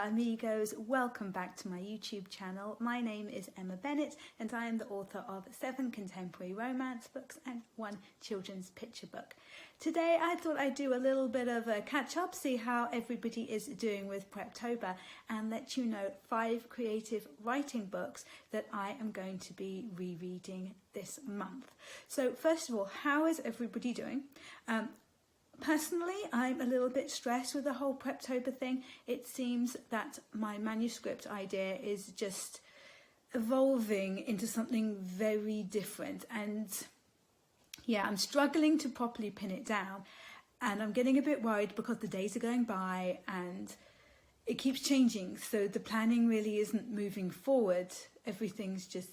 amigos, welcome back to my YouTube channel. My name is Emma Bennet and I am the author of 7 contemporary romance books and 1 children's picture book. Today I thought I'd do a little bit of a catch up, see how everybody is doing with Preptober, and let you know 5 creative writing books that I am going to be rereading this month. So first of all, how is everybody doing? Personally, I'm a little bit stressed with the whole Preptober thing. It seems that my manuscript idea is just evolving into something very different, and yeah, I'm struggling to properly pin it down, and I'm getting a bit worried because the days are going by and it keeps changing, so the planning really isn't moving forward. Everything's just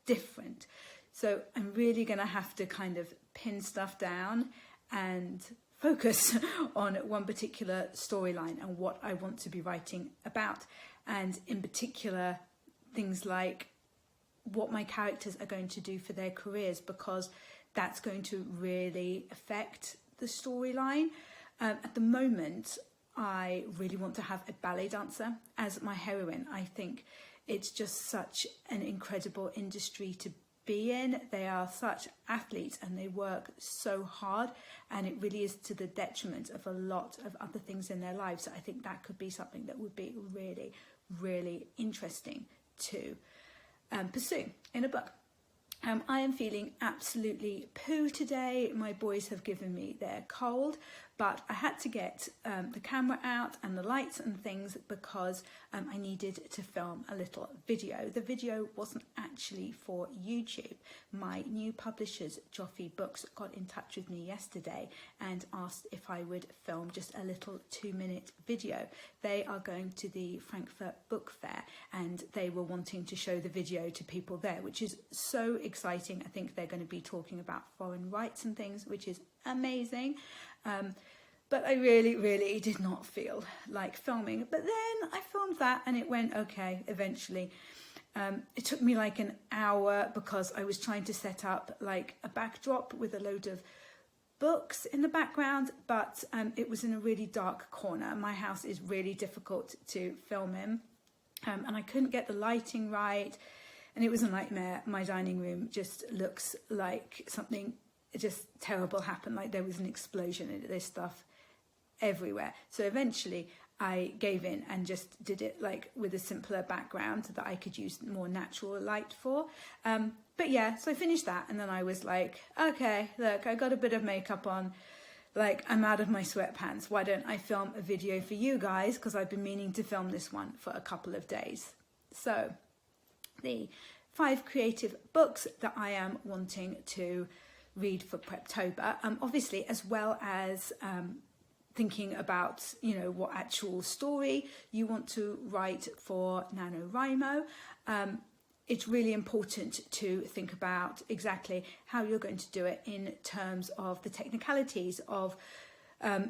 different, so I'm really gonna have to kind of pin stuff down and focus on one particular storyline and what I want to be writing about, and in particular things like what my characters are going to do for their careers, because that's going to really affect the storyline. At the moment, I really want to have a ballet dancer as my heroine. I think it's just such an incredible industry to be in. They are such athletes and they work so hard, and it really is to the detriment of a lot of other things in their lives. So I think that could be something that would be really, really interesting to pursue in a book. I am feeling absolutely poo today. My boys have given me their cold, but I had to get the camera out and the lights and things because I needed to film a little video. The video wasn't actually for YouTube. My new publishers, Joffy Books, got in touch with me yesterday and asked if I would film just a little 2-minute video. They are going to the Frankfurt Book Fair and they were wanting to show the video to people there, which is so exciting. I think they're going to be talking about foreign rights and things, which is amazing. But I really did not feel like filming. But then I filmed that and it went okay eventually. It took me like an hour because I was trying to set up like a backdrop with a load of books in the background, but it was in a really dark corner. My house is really difficult to film in, and I couldn't get the lighting right, and it was a nightmare. My dining room just looks like something just terrible happened, like there was an explosion and there's stuff everywhere. So eventually I gave in and just did it like with a simpler background that I could use more natural light for. But yeah, so I finished that and then I was like, okay, look, I got a bit of makeup on, like I'm out of my sweatpants. Why don't I film a video for you guys? Because I've been meaning to film this one for a couple of days. So the 5 creative books that I am wanting to read for Preptober, obviously, as well as thinking about, you know, what actual story you want to write for NaNoWriMo. It's really important to think about exactly how you're going to do it in terms of the technicalities of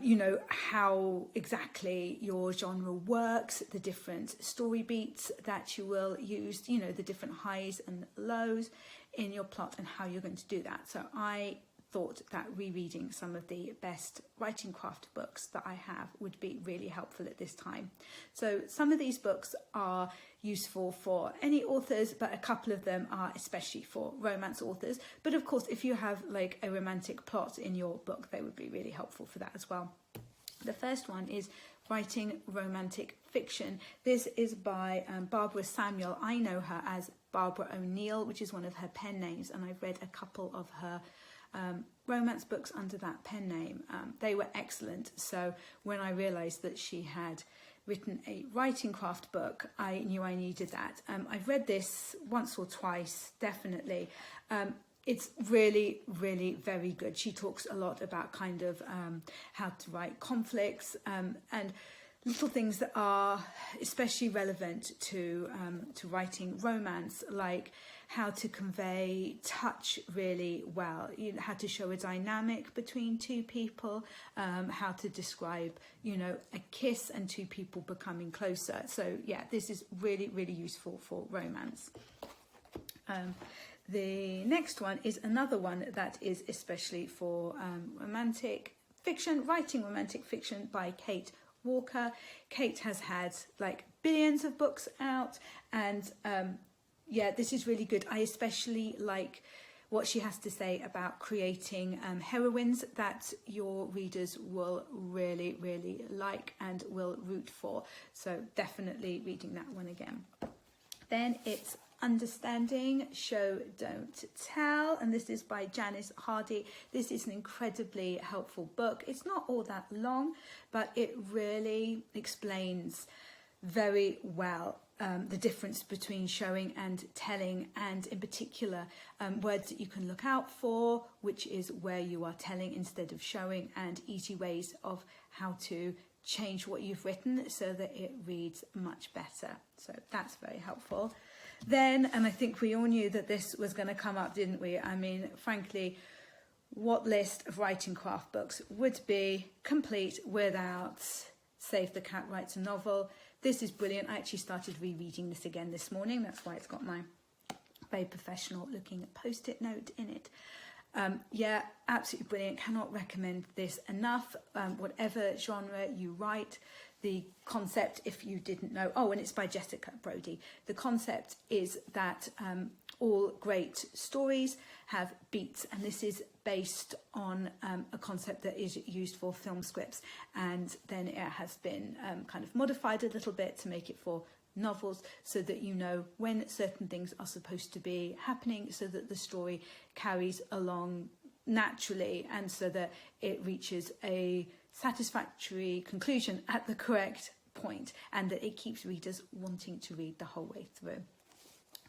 you know, how exactly your genre works, the different story beats that you will use, you know, the different highs and lows in your plot and how you're going to do that. So I thought that rereading some of the best writing craft books that I have would be really helpful at this time. So some of these books are useful for any authors, but a couple of them are especially for romance authors. But of course, if you have like a romantic plot in your book, they would be really helpful for that as well. The first one is Writing Romantic Fiction. This is by Barbara Samuel. I know her as Barbara O'Neill, which is one of her pen names, and I've read a couple of her romance books under that pen name. They were excellent. So when I realised that she had written a writing craft book, I knew I needed that. I've read this once or twice, definitely. It's really very good. She talks a lot about kind of how to write conflicts and little things that are especially relevant to writing romance, like how to convey touch really well, you know, how to show a dynamic between 2 people, how to describe, you know, a kiss and 2 people becoming closer. So yeah, this is really useful for romance. The next one is another one that is especially for romantic fiction, Writing Romantic Fiction by Kate Walker. Kate has had like billions of books out, and yeah, this is really good. I especially like what she has to say about creating heroines that your readers will really, really like and will root for. So definitely reading that one again. Then it's Understanding, Show, Don't Tell, and this is by Janice Hardy. This is an incredibly helpful book. It's not all that long, but it really explains very well the difference between showing and telling, and in particular words that you can look out for, which is where you are telling instead of showing, and easy ways of how to change what you've written so that it reads much better. So that's very helpful. Then, and I think we all knew that this was going to come up, didn't we? I mean, frankly, what list of writing craft books would be complete without Save the Cat Writes a Novel? This is brilliant. I actually started rereading this again this morning. That's why it's got my very professional looking post-it note in it. Yeah, absolutely brilliant. Cannot recommend this enough. Whatever genre you write, the concept, if you didn't know, oh, and it's by Jessica Brody. The concept is that all great stories have beats, and this is based on a concept that is used for film scripts, and then it has been kind of modified a little bit to make it for novels, so that you know when certain things are supposed to be happening, so that the story carries along naturally, and so that it reaches a satisfactory conclusion at the correct point, and that it keeps readers wanting to read the whole way through.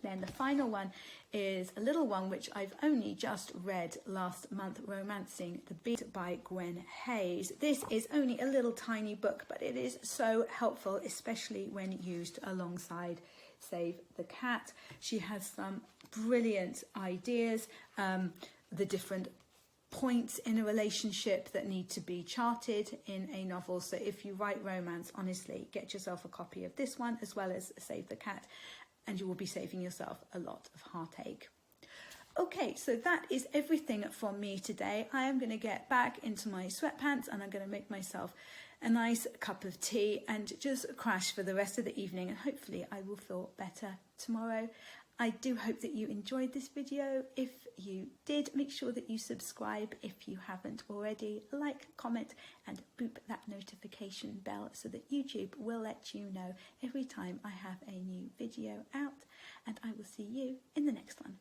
Then the final one is a little one which I've only just read last month, Romancing the Beat by Gwen Hayes. This is only a little tiny book, but it is so helpful, especially when used alongside Save the Cat. She has some brilliant ideas, the different points in a relationship that need to be charted in a novel. So if you write romance, honestly, get yourself a copy of this one as well as Save the Cat, and you will be saving yourself a lot of heartache. Okay, so that is everything from me today. I am going to get back into my sweatpants and I'm going to make myself a nice cup of tea and just crash for the rest of the evening, and hopefully I will feel better tomorrow. I do hope that you enjoyed this video. If you did, make sure that you subscribe if you haven't already, like, comment and boop that notification bell so that YouTube will let you know every time I have a new video out, and I will see you in the next one.